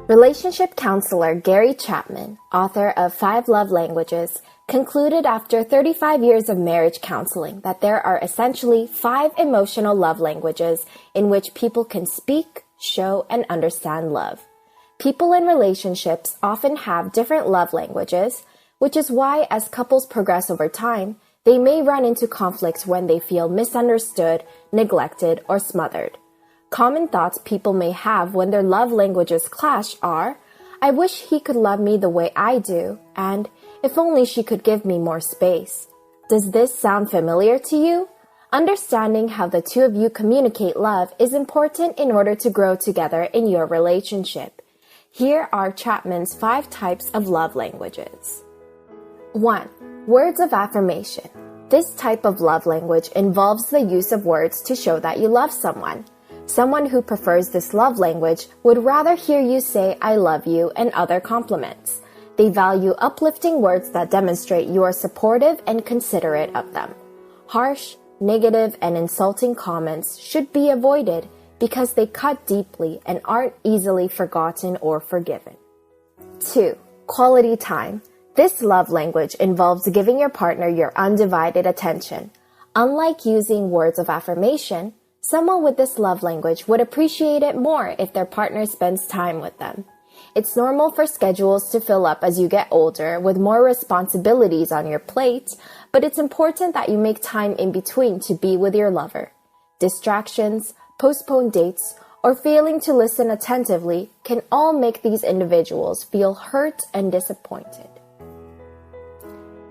Relationship counselor Gary Chapman, author of 5 Love Languages, concluded after 35 years of marriage counseling that there are essentially 5 emotional love languages in which people can speak, show, and understand love. People in relationships often have different love languages, which is why as couples progress over time, they may run into conflicts when they feel misunderstood, neglected, or smothered. Common thoughts people may have when their love languages clash are, I wish he could love me the way I do, and if only she could give me more space. Does this sound familiar to you? Understanding how the two of you communicate love is important in order to grow together in your relationship. Here are Chapman's 5 types of love languages. 1. Words of affirmation. This type of love language involves the use of words to show that you love someone. Someone who prefers this love language would rather hear you say, I love you, and other compliments. They value uplifting words that demonstrate you are supportive and considerate of them. Harsh, negative, and insulting comments should be avoided because they cut deeply and aren't easily forgotten or forgiven. 2. Quality time. This love language involves giving your partner your undivided attention. Unlike using words of affirmation, someone with this love language would appreciate it more if their partner spends time with them. It's normal for schedules to fill up as you get older with more responsibilities on your plate, but it's important that you make time in between to be with your lover. Distractions, postponed dates, or failing to listen attentively can all make these individuals feel hurt and disappointed.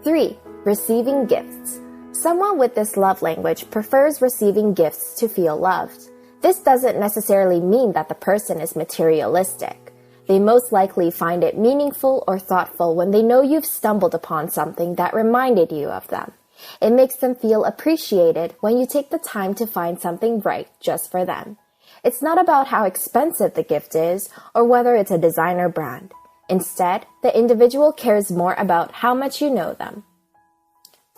3. Receiving gifts. Someone with this love language prefers receiving gifts to feel loved. This doesn't necessarily mean that the person is materialistic. They most likely find it meaningful or thoughtful when they know you've stumbled upon something that reminded you of them. It makes them feel appreciated when you take the time to find something right just for them. It's not about how expensive the gift is or whether it's a designer brand. Instead, the individual cares more about how much you know them.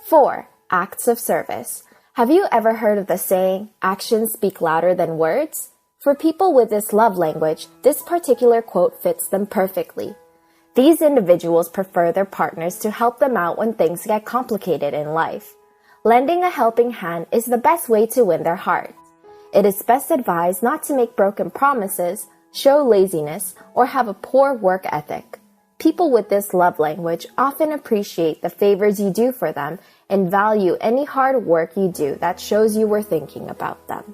4. Acts of service. Have you ever heard of the saying, actions speak louder than words? For people with this love language, this particular quote fits them perfectly. These individuals prefer their partners to help them out when things get complicated in life. Lending a helping hand is the best way to win their hearts. It is best advised not to make broken promises, show laziness, or have a poor work ethic. People with this love language often appreciate the favors you do for them and value any hard work you do that shows you were thinking about them.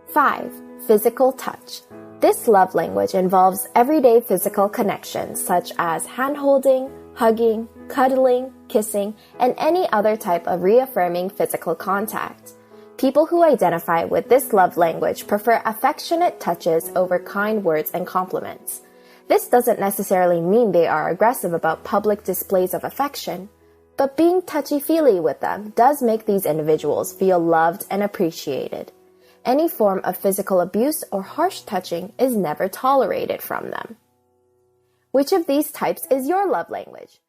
5. Physical touch. This love language involves everyday physical connections such as hand-holding, hugging, cuddling, kissing, and any other type of reaffirming physical contact. People who identify with this love language prefer affectionate touches over kind words and compliments. This doesn't necessarily mean they are aggressive about public displays of affection, but being touchy-feely with them does make these individuals feel loved and appreciated. Any form of physical abuse or harsh touching is never tolerated from them. Which of these types is your love language?